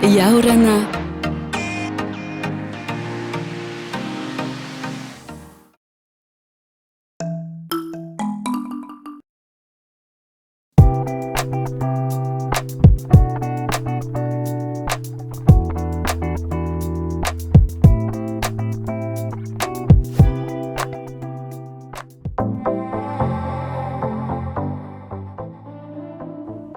Yaurana.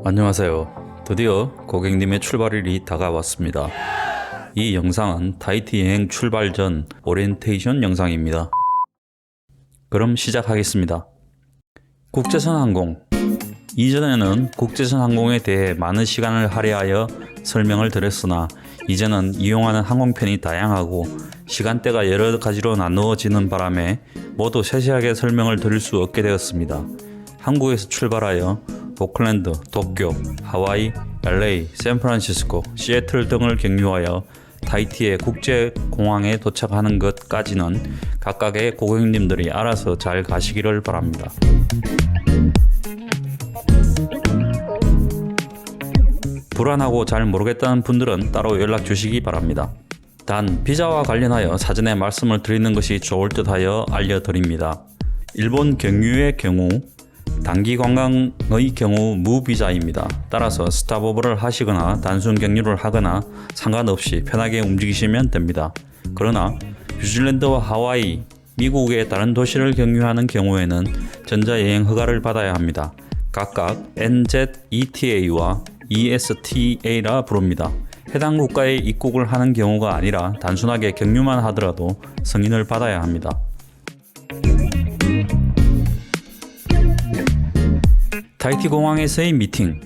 안녕하세요. 드디어 고객님의 출발일이 다가왔습니다. 이 영상은 타이티 여행 출발 전 오리엔테이션 영상입니다. 그럼 시작하겠습니다. 국제선 항공. 이전에는 국제선 항공에 대해 많은 시간을 할애하여 설명을 드렸으나 이제는 이용하는 항공편이 다양하고 시간대가 여러 가지로 나누어지는 바람에 모두 세세하게 설명을 드릴 수 없게 되었습니다. 한국에서 출발하여 오클랜드, 도쿄, 하와이, LA, 샌프란시스코, 시애틀 등을 경유하여 타히티의 국제공항에 도착하는 것까지는 각각의 고객님들이 알아서 잘 가시기를 바랍니다. 불안하고 잘 모르겠다는 분들은 따로 연락 주시기 바랍니다. 단 비자와 관련하여 사전에 말씀을 드리는 것이 좋을 듯 하여 알려드립니다. 일본 경유의 경우 단기 관광의 경우 무비자입니다. 따라서 스탑오버를 하시거나 단순 경유를 하거나 상관없이 편하게 움직이시면 됩니다. 그러나 뉴질랜드와 하와이, 미국의 다른 도시를 경유하는 경우에는 전자여행 허가를 받아야 합니다. 각각 NZETA와 ESTA라 부릅니다. 해당 국가에 입국을 하는 경우가 아니라 단순하게 경유만 하더라도 승인을 받아야 합니다. 타히티 공항에서의 미팅.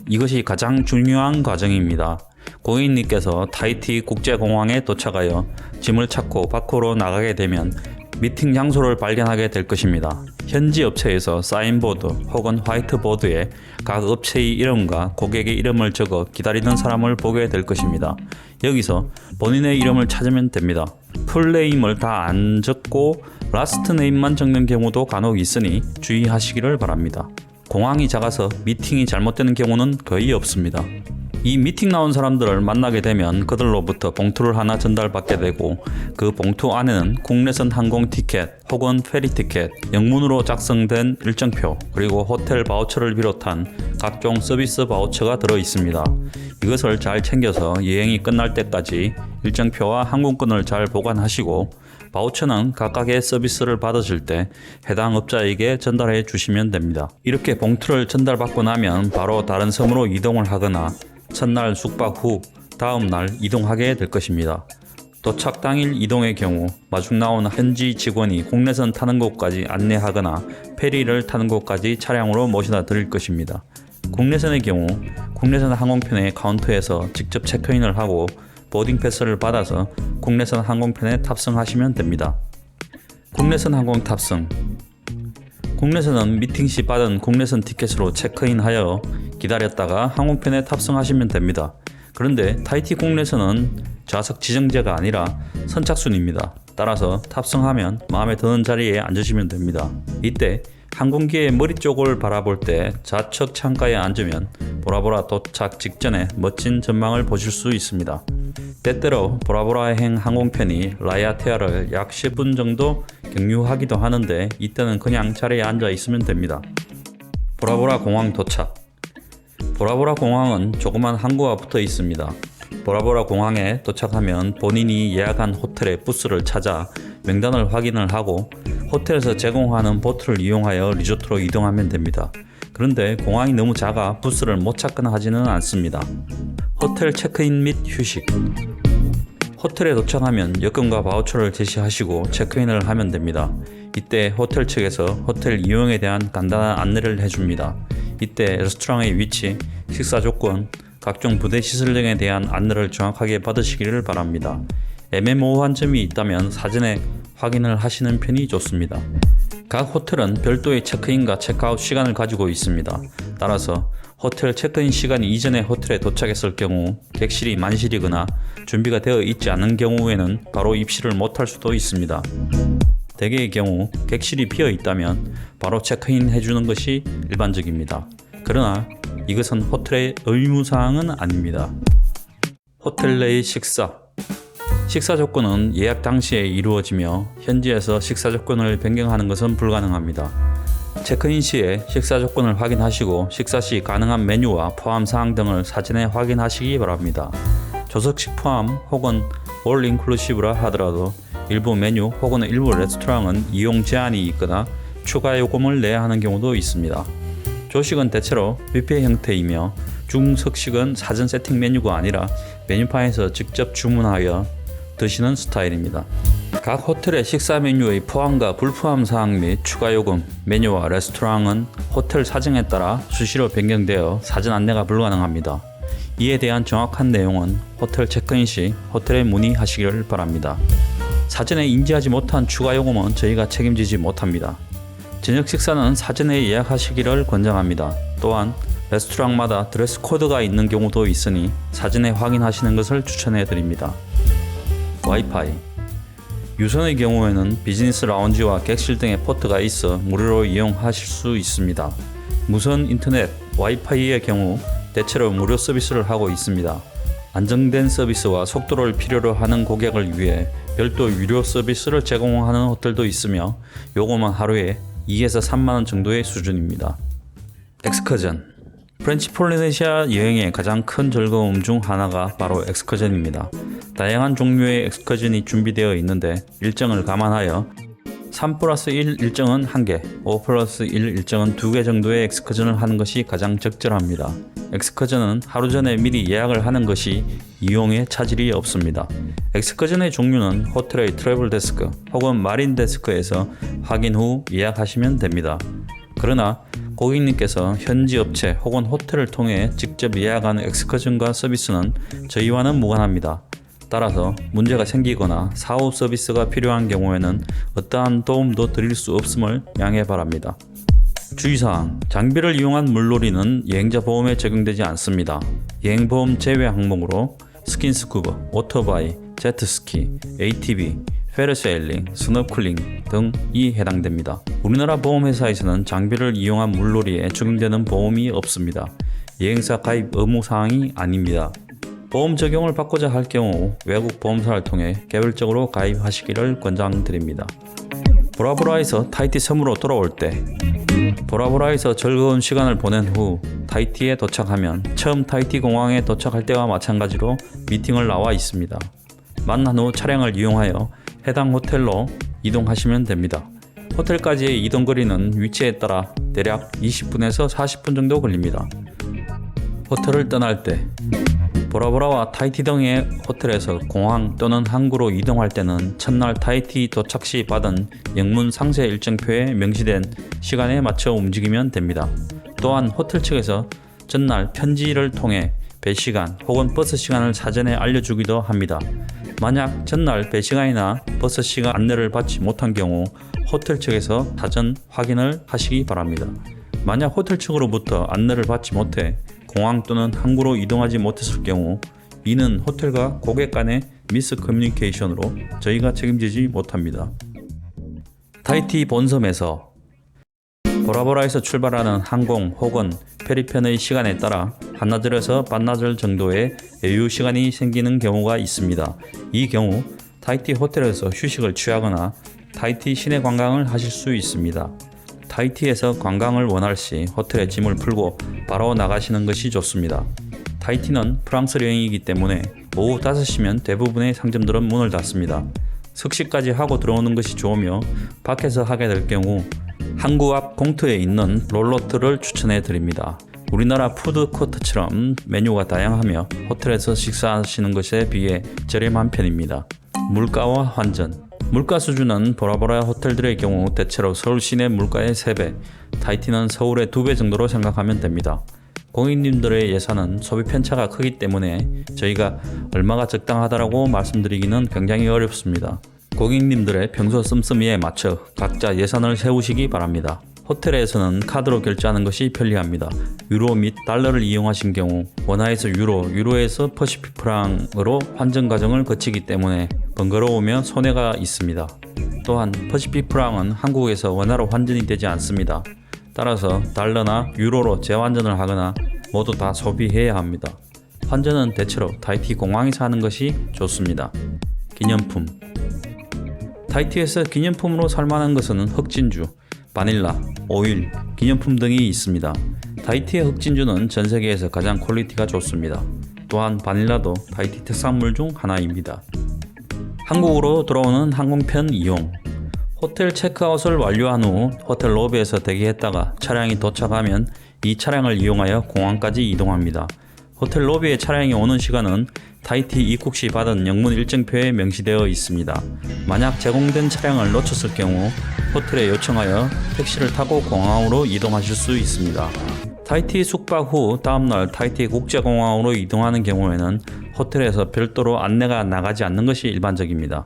이것이 가장 중요한 과정입니다. 고객님께서 타히티 국제공항에 도착하여 짐을 찾고 밖으로 나가게 되면 미팅 장소를 발견하게 될 것입니다. 현지 업체에서 사인보드 혹은 화이트보드에 각 업체의 이름과 고객의 이름을 적어 기다리는 사람을 보게 될 것입니다. 여기서 본인의 이름을 찾으면 됩니다. 풀네임을 다 안 적고 라스트 네임만 적는 경우도 간혹 있으니 주의하시기를 바랍니다. 공항이 작아서 미팅이 잘못되는 경우는 거의 없습니다. 이 미팅 나온 사람들을 만나게 되면 그들로부터 봉투를 하나 전달받게 되고 그 봉투 안에는 국내선 항공 티켓 혹은 페리 티켓, 영문으로 작성된 일정표, 그리고 호텔 바우처를 비롯한 각종 서비스 바우처가 들어 있습니다. 이것을 잘 챙겨서 여행이 끝날 때까지 일정표와 항공권을 잘 보관하시고 바우처는 각각의 서비스를 받으실 때 해당 업자에게 전달해 주시면 됩니다. 이렇게 봉투를 전달받고 나면 바로 다른 섬으로 이동을 하거나 첫날 숙박 후 다음 날 이동하게 될 것입니다. 도착 당일 이동의 경우 마중 나온 현지 직원이 국내선 타는 곳까지 안내하거나 페리를 타는 곳까지 차량으로 모셔다 드릴 것입니다. 국내선의 경우 국내선 항공편의 카운터에서 직접 체크인을 하고 보딩 패스를 받아서 국내선 항공편에 탑승하시면 됩니다. 국내선 항공 탑승. 국내선은 미팅 시 받은 국내선 티켓으로 체크인하여 기다렸다가 항공편에 탑승하시면 됩니다. 그런데 타히티 국내선은 좌석 지정제가 아니라 선착순입니다. 따라서 탑승하면 마음에 드는 자리에 앉으시면 됩니다. 이때 항공기의 머리 쪽을 바라볼 때 좌측 창가에 앉으면 보라보라 도착 직전에 멋진 전망을 보실 수 있습니다. 때때로 보라보라행 항공편이 라야테아를 약 10분 정도 경유하기도 하는데 이때는 그냥 자리에 앉아 있으면 됩니다. 보라보라 공항 도착. 보라보라 공항은 조그만 항구가 붙어 있습니다. 보라보라 공항에 도착하면 본인이 예약한 호텔의 부스를 찾아 명단을 확인을 하고 호텔에서 제공하는 보트를 이용하여 리조트로 이동하면 됩니다. 그런데 공항이 너무 작아 부스를 못 찾거나 하지는 않습니다. 호텔 체크인 및 휴식. 호텔에 도착하면 여권과 바우처를 제시하시고 체크인을 하면 됩니다. 이때 호텔 측에서 호텔 이용에 대한 간단한 안내를 해줍니다. 이때 레스토랑의 위치, 식사 조건, 각종 부대 시설 등에 대한 안내를 정확하게 받으시기를 바랍니다. 애매모호한 점이 있다면 사전에 확인을 하시는 편이 좋습니다. 각 호텔은 별도의 체크인과 체크아웃 시간을 가지고 있습니다. 따라서 호텔 체크인 시간 이전에 호텔에 도착했을 경우 객실이 만실이거나 준비가 되어 있지 않은 경우에는 바로 입실을 못할 수도 있습니다. 대개의 경우 객실이 비어 있다면 바로 체크인 해주는 것이 일반적입니다. 그러나 이것은 호텔의 의무사항은 아닙니다. 호텔 내의 식사 조건은 예약 당시에 이루어지며 현지에서 식사 조건을 변경하는 것은 불가능합니다. 체크인 시에 식사 조건을 확인하시고 식사 시 가능한 메뉴와 포함 사항 등을 사전에 확인하시기 바랍니다. 조석식 포함 혹은 올 인클루시브라 하더라도 일부 메뉴 혹은 일부 레스토랑은 이용 제한이 있거나 추가 요금을 내야 하는 경우도 있습니다. 조식은 대체로 뷔페 형태이며 중석식은 사전 세팅 메뉴가 아니라 메뉴판에서 직접 주문하여 드시는 스타일입니다. 각 호텔의 식사 메뉴의 포함과 불포함 사항 및 추가 요금, 메뉴와 레스토랑은 호텔 사정에 따라 수시로 변경되어 사전 안내가 불가능합니다. 이에 대한 정확한 내용은 호텔 체크인 시 호텔에 문의하시기를 바랍니다. 사전에 인지하지 못한 추가 요금은 저희가 책임지지 못합니다. 저녁 식사는 사전에 예약하시기를 권장합니다. 또한 레스토랑마다 드레스 코드가 있는 경우도 있으니 사전에 확인하시는 것을 추천해 드립니다. 와이파이 유선의 경우에는 비즈니스 라운지와 객실 등의 포트가 있어 무료로 이용하실 수 있습니다. 무선 인터넷 와이파이의 경우 대체로 무료 서비스를 하고 있습니다. 안정된 서비스와 속도를 필요로 하는 고객을 위해 별도 유료 서비스를 제공하는 호텔도 있으며 요금은 하루에 2에서 3만원 정도의 수준입니다. 엑스커전 프렌치 폴리네시아 여행의 가장 큰 즐거움 중 하나가 바로 엑스커전입니다. 다양한 종류의 엑스커전이 준비되어 있는데 일정을 감안하여 3+1 일정은 1개, 5+1 일정은 2개 정도의 엑스커전을 하는 것이 가장 적절합니다. 엑스커전은 하루 전에 미리 예약을 하는 것이 이용에 차질이 없습니다. 엑스커전의 종류는 호텔의 트래블 데스크 혹은 마린 데스크에서 확인 후 예약하시면 됩니다. 그러나 고객님께서 현지 업체 혹은 호텔을 통해 직접 예약하는 엑스커전과 서비스는 저희와는 무관합니다. 따라서 문제가 생기거나 사후 서비스가 필요한 경우에는 어떠한 도움도 드릴 수 없음을 양해 바랍니다. 주의사항, 장비를 이용한 물놀이는 여행자 보험에 적용되지 않습니다. 여행보험 제외 항목으로 스킨스쿠버, 오토바이, 제트스키, ATV, 페러세일링, 스노클링 등이 해당됩니다. 우리나라 보험회사에서는 장비를 이용한 물놀이에 적용되는 보험이 없습니다. 여행사 가입 의무사항이 아닙니다. 보험 적용을 받고자 할 경우 외국 보험사를 통해 개별적으로 가입하시기를 권장드립니다. 보라보라에서 타히티 섬으로 돌아올 때 보라보라에서 즐거운 시간을 보낸 후 타히티에 도착하면 처음 타히티 공항에 도착할 때와 마찬가지로 미팅을 나와 있습니다. 만난 후 차량을 이용하여 해당 호텔로 이동하시면 됩니다. 호텔까지의 이동 거리는 위치에 따라 대략 20분에서 40분 정도 걸립니다. 호텔을 떠날 때 보라보라와 타히티 등의 호텔에서 공항 또는 항구로 이동할 때는 첫날 타히티 도착 시 받은 영문 상세 일정표에 명시된 시간에 맞춰 움직이면 됩니다. 또한 호텔 측에서 전날 편지를 통해 배 시간 혹은 버스 시간을 사전에 알려주기도 합니다. 만약 전날 배 시간이나 버스 시간 안내를 받지 못한 경우 호텔 측에서 사전 확인을 하시기 바랍니다. 만약 호텔 측으로부터 안내를 받지 못해 공항 또는 항구로 이동하지 못했을 경우 이는 호텔과 고객 간의 미스 커뮤니케이션으로 저희가 책임지지 못합니다. 타히티 본섬에서 보라보라에서 출발하는 항공 혹은 페리편의 시간에 따라 한나절에서 반나절 정도의 여유 시간이 생기는 경우가 있습니다. 이 경우 타히티 호텔에서 휴식을 취하거나 타히티 시내 관광을 하실 수 있습니다. 타히티에서 관광을 원할 시 호텔에 짐을 풀고 바로 나가시는 것이 좋습니다. 타히티는 프랑스 여행이기 때문에 오후 5시면 대부분의 상점들은 문을 닫습니다. 석시까지 하고 들어오는 것이 좋으며 밖에서 하게 될 경우 항구 앞 공터에 있는 롤러트를 추천해 드립니다. 우리나라 푸드코트처럼 메뉴가 다양하며 호텔에서 식사하시는 것에 비해 저렴한 편입니다. 물가와 환전 물가 수준은 보라보라 호텔들의 경우 대체로 서울 시내 물가의 3배, 타히티는 서울의 2배 정도로 생각하면 됩니다. 고객님들의 예산은 소비 편차가 크기 때문에 저희가 얼마가 적당하다고 말씀드리기는 굉장히 어렵습니다. 고객님들의 평소 씀씀이에 맞춰 각자 예산을 세우시기 바랍니다. 호텔에서는 카드로 결제하는 것이 편리합니다. 유로 및 달러를 이용하신 경우 원화에서 유로에서 퍼시픽 프랑으로 환전 과정을 거치기 때문에 번거로우며 손해가 있습니다. 또한 퍼시픽 프랑은 한국에서 원화로 환전이 되지 않습니다. 따라서 달러나 유로로 재환전을 하거나 모두 다 소비해야 합니다. 환전은 대체로 타히티 공항에서 하는 것이 좋습니다. 기념품. 타히티에서 기념품으로 살만한 것은 흑진주, 바닐라, 오일, 기념품 등이 있습니다. 타히티의 흑진주는 전 세계에서 가장 퀄리티가 좋습니다. 또한 바닐라도 타히티 특산물 중 하나입니다. 한국으로 돌아오는 항공편 이용. 호텔 체크아웃을 완료한 후 호텔 로비에서 대기했다가 차량이 도착하면 이 차량을 이용하여 공항까지 이동합니다. 호텔 로비에 차량이 오는 시간은 타히티 입국 시 받은 영문 일정표에 명시되어 있습니다. 만약 제공된 차량을 놓쳤을 경우 호텔에 요청하여 택시를 타고 공항으로 이동하실 수 있습니다. 타히티 숙박 후 다음날 타히티 국제공항으로 이동하는 경우에는 호텔에서 별도로 안내가 나가지 않는 것이 일반적입니다.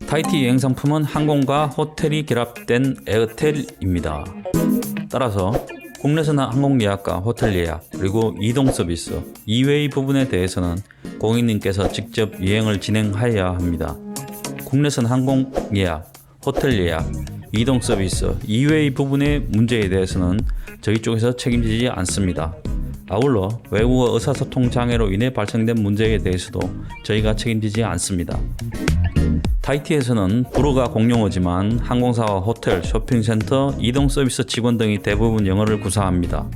타히티 여행 상품은 항공과 호텔이 결합된 에어텔입니다. 따라서 국내선 항공 예약과 호텔 예약, 그리고 이동 서비스 이외의 부분에 대해서는 고객님께서 직접 여행을 진행하여야 합니다. 국내선 항공 예약, 호텔 예약, 이동 서비스 이외의 부분의 문제에 대해서는 저희 쪽에서 책임지지 않습니다. 아울러 외국어 의사소통 장애로 인해 발생된 문제에 대해서도 저희가 책임지지 않습니다. 타히티에서는 불어가 공용어지만 항공사와 호텔, 쇼핑센터, 이동 서비스 직원 등이 대부분 영어를 구사합니다.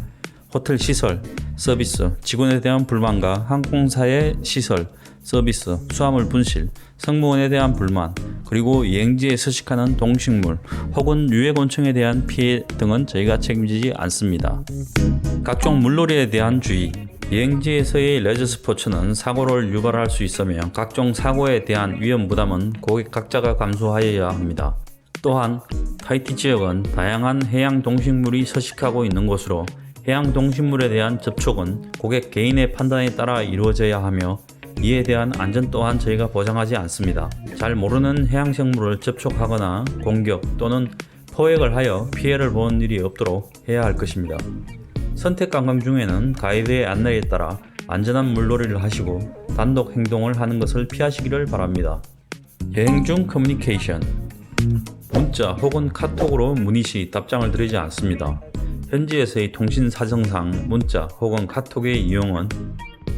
호텔 시설, 서비스, 직원에 대한 불만과 항공사의 시설, 서비스, 수화물 분실, 승무원에 대한 불만, 그리고 여행지에 서식하는 동식물 혹은 유해곤충에 대한 피해 등은 저희가 책임지지 않습니다. 각종 물놀이에 대한 주의. 여행지에서의 레저 스포츠는 사고를 유발할 수 있으며 각종 사고에 대한 위험 부담은 고객 각자가 감수하여야 합니다. 또한 타히티 지역은 다양한 해양 동식물이 서식하고 있는 곳으로 해양 동식물에 대한 접촉은 고객 개인의 판단에 따라 이루어져야 하며 이에 대한 안전 또한 저희가 보장하지 않습니다. 잘 모르는 해양 생물을 접촉하거나 공격 또는 포획을 하여 피해를 보는 일이 없도록 해야 할 것입니다. 선택 관광 중에는 가이드의 안내에 따라 안전한 물놀이를 하시고 단독 행동을 하는 것을 피하시기를 바랍니다. 여행 중 커뮤니케이션. 문자 혹은 카톡으로 문의 시 답장을 드리지 않습니다. 현지에서의 통신 사정상 문자 혹은 카톡의 이용은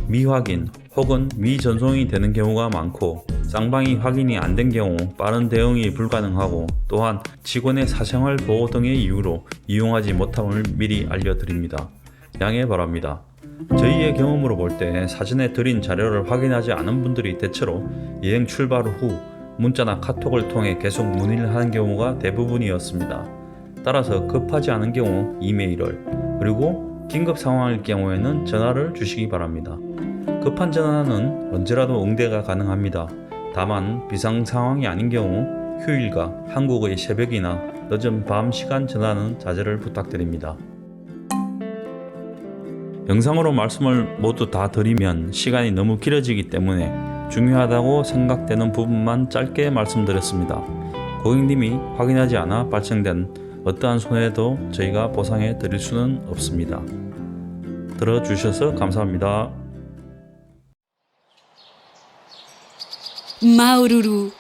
미확인 혹은 미전송이 되는 경우가 많고 쌍방이 확인이 안 된 경우 빠른 대응이 불가능하고 또한 직원의 사생활 보호 등의 이유로 이용하지 못함을 미리 알려드립니다. 양해 바랍니다. 저희의 경험으로 볼 때 사전에 드린 자료를 확인하지 않은 분들이 대체로 여행 출발 후 문자나 카톡을 통해 계속 문의를 하는 경우가 대부분이었습니다. 따라서 급하지 않은 경우 이메일을, 그리고 긴급 상황일 경우에는 전화를 주시기 바랍니다. 급한 전화는 언제라도 응대가 가능합니다. 다만 비상 상황이 아닌 경우 휴일과 한국의 새벽이나 늦은 밤 시간 전화는 자제를 부탁드립니다. 영상으로 말씀을 모두 다 드리면 시간이 너무 길어지기 때문에 중요하다고 생각되는 부분만 짧게 말씀드렸습니다. 고객님이 확인하지 않아 발생된 어떠한 손해도 저희가 보상해 드릴 수는 없습니다. 들어주셔서 감사합니다. 마우루루